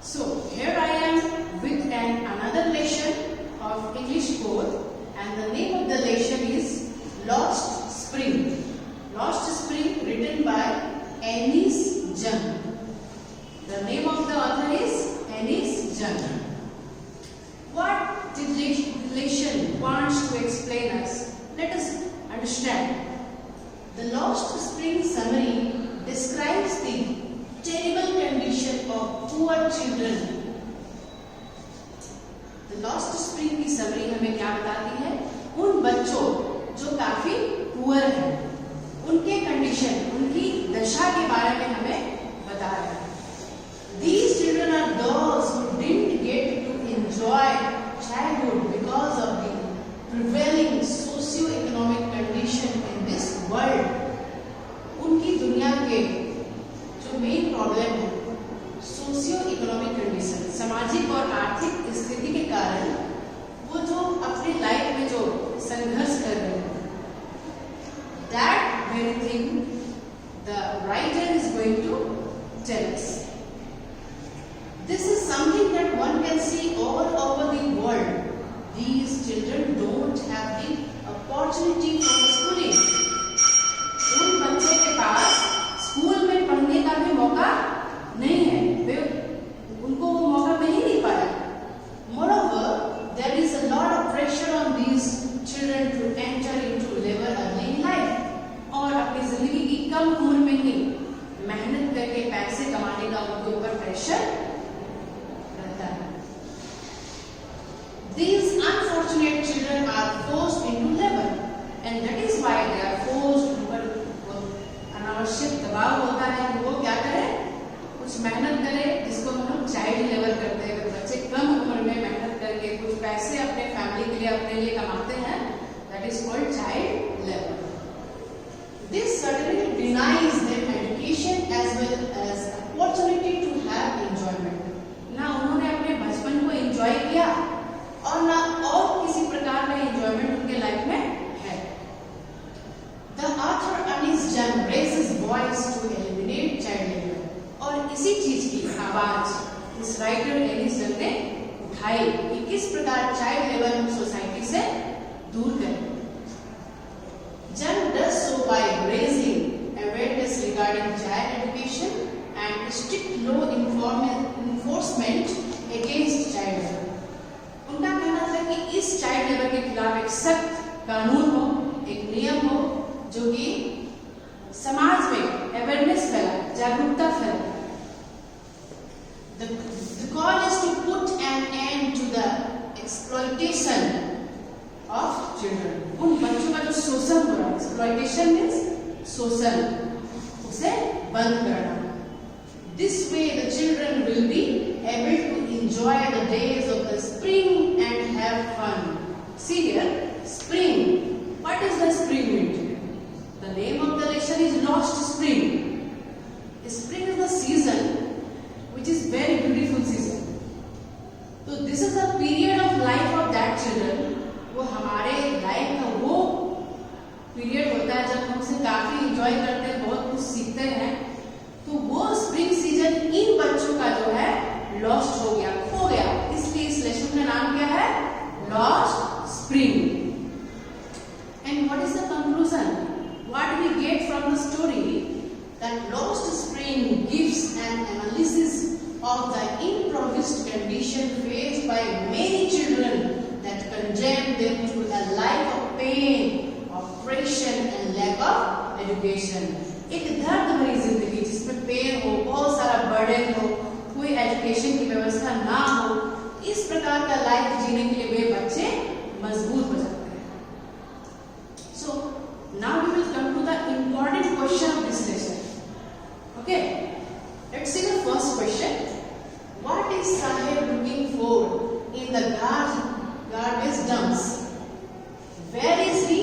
So here I am with another lesson of English 4, and the name of the lesson is Lost Spring. Lost Spring, written by Anis Jung. The name of the author is Anis Jung. What did the lesson wants to explain us? Let us understand. The Lost Spring summary describes the terrible condition of poor children. The Lost Spring की summary हमें क्या बताती है? उन बच्चों जो काफी poor हैं, उनके कंडीशन, उनकी दशा के बारे में हमें बता रहा है. These children are those who didn't get to enjoy childhood because of the prevailing socio-economic condition in this world. उनकी दुनिया के जो मेन प्रॉब्लम है, सोशियो इकोनॉमिक कंडीशन, सामाजिक और आर्थिक स्थिति के कारण वो जो अपने लाइफ में जो संघर्ष कर रहे हैं, that very thing the writer is going to tell us. This is something that one can see all over the world. These children don't have the opportunity for schooling. उन बच्चे के पास स्कूल में पढ़ने का भी मौका नहीं है, वे उनको वो मौका मिल ही नहीं पाया. Moreover, there is a lot of pressure on these children to enter into labor early in life. और अपनी जिंदगी की कम उम्र में ही मेहनत करके पैसे कमाने का उनके ऊपर प्रेशर रहता है. These unfortunate children are forced into labor, and that is why they are forced. अनावश्यक दबाव होता है कि वो क्या करें, कुछ मेहनत करें, जिसको हम लोग चाइल्ड लेबर करते हैं. बच्चे कम उम्र में मेहनत करके कुछ पैसे अपने फैमिली के लिए, अपने लिए कमाते हैं. That is called child labour. This certainly denies them education as well as opportunity to have enjoyment. ना उन्होंने अपने बचपन को एंजॉय किया और ना और किसी प्रकार का एंजॉयमेंट उनके लाइफ में है. The author Anis Jung raises voice to eliminate child labor. और इसी चीज की आवाज इस राइटर एनिस जंग ने उठाई कि किस प्रकार चाइल्ड लेबर हम सोसाइटी से दूर करें. Jung does so by raising awareness regarding child education and strict law enforcement against child labor. उनका कहना था कि इस चाइल्ड लेबर के खिलाफ एक सख्त कानून हो, एक नियम हो जो कि समाज में अवेयरनेस फैलाए, जागरूकता फैलाए. The call is to put an end to the exploitation of children. उन बच्चों का जो शोषण हो रहा है, exploitation means शोषण, उसे बंद करना. This way the children will be able to enjoy the days of the spring and have fun. See here, spring. What is the spring mean? The name of the lesson is Lost Spring. Spring is the season which is very beautiful season. So this is the period of life of that children. वो हमारे life का वो period होता है जब हम उसे काफी एंजॉय करते हैं, बहुत कुछ सीखते हैं. तो वो स्प्रिंग सीजन इन बच्चों का जो है लॉस्ट हो गया, खो गया. इसलिए इस लेसन का नाम क्या है? Lost spring. And what is the conclusion? What we get from the story, that Lost Spring gives an analysis of the impoverished condition faced by many children that condemn them to a life of pain, oppression and lack of education. एक दर्द भरी जिंदगी जिसमें pen हो, बहुत सारा burden हो, कोई एजुकेशन की व्यवस्था ना हो, इस प्रकार का लाइफ जीने के लिए वे बच्चे मजबूर हो जाते हैं. So now we will come to the important question of this lesson. Okay, let's see the first question. What is Saheb looking for in the garbage dumps? Where is he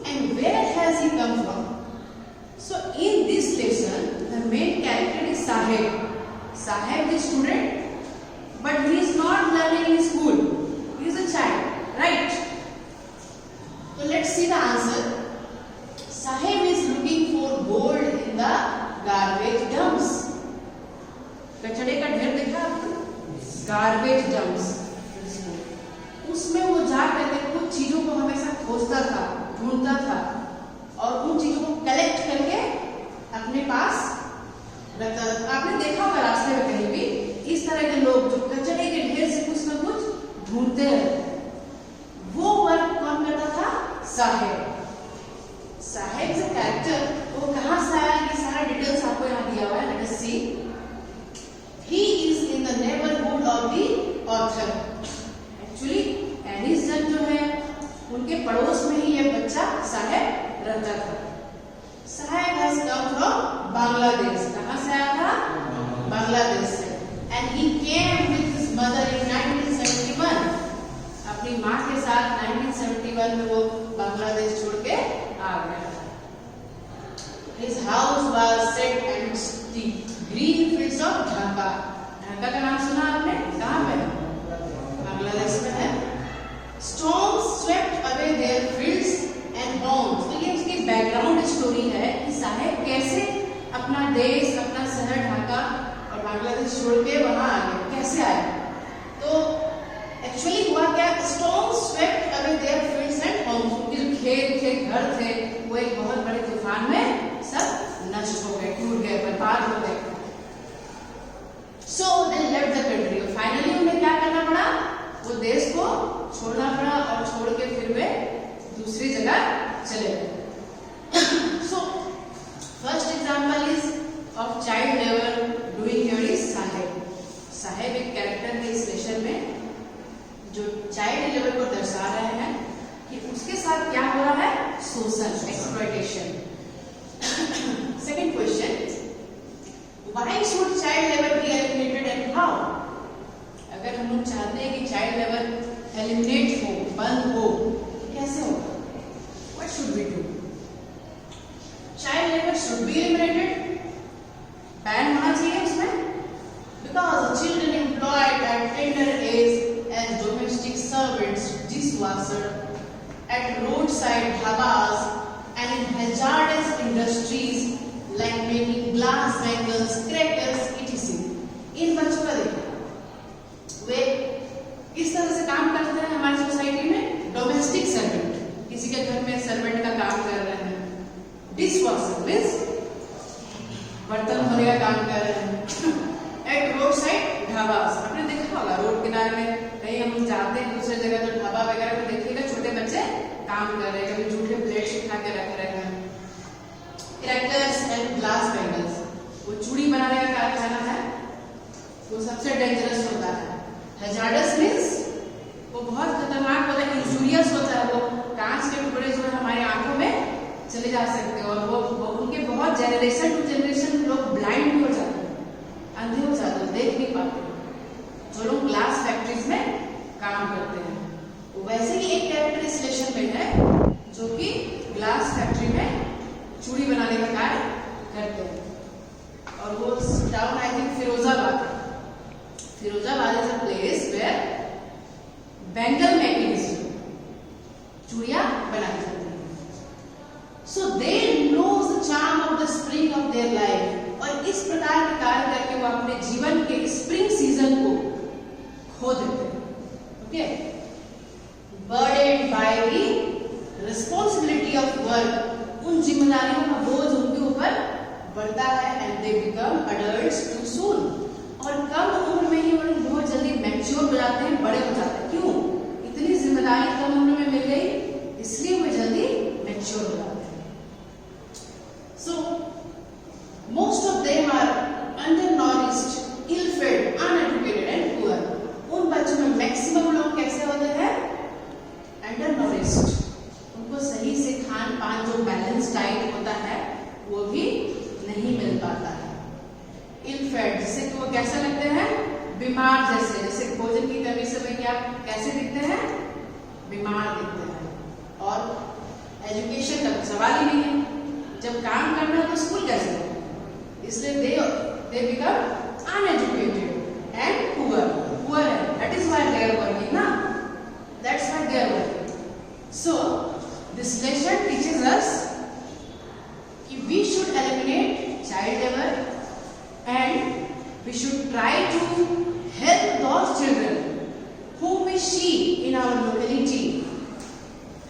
and where has he come from? So in this lesson, the main character is Saheb. Saheb is student, but he is not learning in school. He is a child, right? So let's see the answer. Saheb is looking for gold in the garbage dumps. कचड़े का ढेर देखा आपने? Garbage dumps, उसमें वो जा करके कुछ चीजों को हमेशा खोजता था, ढूंढता था और उन चीजों को कलेक्ट करके अपने पास रखता था। आपने देखा होगा रास्ते में कहीं भी इस तरह के लोग जो कचरे के ढेर से कुछ ना कुछ ढूंढते रहते, वो वर्क कौन करता था? साहेब। साहेब इज अ कैरेक्टर। वो कहां से आया, ये सारा डिटेल्स आपको यहाँ दिया हुआ है। Let us see. He is in the neighbourhood of the author. Actually एनिस डन जो है उनके पड़ोस में ही ये बच्चा साहेब रहता था। साहेब हैज कम फ्रॉम बांग्लादेश। कहां से आया था? बांग्लादेश से। And he came with his mother in 1971। अपनी माँ के साथ 1971 में वो बांग्लादेश छोड़ के आ गया। His house was set at the green fields of Dhaka. Dhaka का नाम सुना आपने? कहाँ पे? बांग्लादेश में है। Storms swept away their fields and homes. तो ये उसकी बैकग्राउंड स्टोरी है कि साहेब कैसे अपना देश, अपना शहर ढाका और बांग्लादेश छोड़ के वहां आ गए, कैसे आए। तो एक्चुअली हुआ क्या? Storms swept away their fields and homes. उनके जो खेत थे, घर थे, वो एक बहुत बड़े तूफान में सब नष्ट हो गए, टूट गए, बर्बाद हो गए। So they left the country. Finally उन्हें क्या करना पड़ा? वो देश को छोड़ना पड़ा और छोड़ के फिर वे दूसरी जगह चले गए। So first example is of child labor doing here is साहेब। साहेब एक कैरेक्टर है इस लेसन में जो चाइल्ड लेबर को दर्शा रहे हैं कि उसके साथ क्या हो रहा है? शोषण, exploitation. Second question, why should child labor be eliminated and how? अगर हम लोग चाहते हैं कि चाइल्ड लेबर एलिमिनेट हो, बंद हो, कैसे होगा? What should we do? Child labor should be eliminated. Ban होना चाहिए उसमें, because children employed at tender age as domestic servants, dishwasher, at roadside dhabas and in hazardous industries like making glass bangles, crackers, etc. इन बच्चों का देखो, वे किस तरह से काम करते हैं हमारी सोसाइटी में? डोमेस्टिक सर्वेंट, किसी के घर में सर्वेंट का काम कर रहे हैं। डिशवॉशर मीन्स बर्तन धोने का काम कर रहे हैं। एट रोड साइड ढाबास, आपने देखा होगा रोड किनारे में कहीं हम जाते हैं दूसरे जगह तो ढाबा वगैरह में देखिएगा छोटे बच्चे काम कर रहे हैं, कभी जूठे प्लेट उठा के रख रहे हैं। क्रैकर्स एंड ग्लास बैंगल्स, वो चूड़ी बनाने का कारखाना है, वो सबसे डेंजरस होता है। हैजार्डस मीन्स वो बहुत खतरनाक होता है, इंजूरियस होता है। वो कांच के टुकड़े जो है हमारे आंखों में चले जा सकते हैं और वो उनके बहुत जनरेशन टू जनरेशन लोग ब्लाइंड भी हो जाते हैं, अंधे हो जाते हैं, देख नहीं पाते जो लोग ग्लास फैक्ट्रीज में काम करते हैं। वैसे ही एक कैरेक्टर इस लेसन में है जो कि ग्लास फैक्ट्री में चूड़ी बनाने का कार्य करते हैं और वो टाउन आई थिंक फिरोजाबाद है। Firozabad is a place where bangle making is, चूड़ियां बनाई जाती हैं। So they knows the charm of the spring of their life, और इस प्रकार के कार्य करके वो अपने जीवन के स्प्रिंग सीजन को खो देते हैं। Okay, burdened by the responsibility of work, उन जिम्मेदारियों का बोझ उनके ऊपर बढ़ता है and they become adults too soon, और कम उम्र में ही वो लोग बहुत जल्दी मैच्योर हो जाते हैं, बड़े हो जाते हैं। क्यों? इतनी जिम्मेदारी कम उम्र में मिल गई, इसलिए वो जल्दी मैच्योर हो जाते हैं। So most of them are undernourished, ill-fed, uneducated and poor. उन बच्चों में मैक्सिमम लोग कैसे होते हैं? अंडरनरिश्ड, उनको सही से खान पान जो बैलेंस डाइट होता है वो भी नहीं मिल पाता है। इल-फेड, जिससे कि वो कैसे लगते हैं? बीमार जैसे, जैसे भोजन की कमी से वे क्या कैसे दिखते हैं? बीमार दिखते हैं। और एजुकेशन का सवाल ही नहीं है, जब काम करना है तो स्कूल कैसे हो, इसलिए they become uneducated and poor है। That is why they are working ना, that's why they are working. So this lesson teaches us that we should eliminate child labor and we should try to help those see in our locality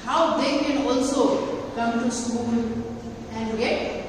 how they can also come to school and get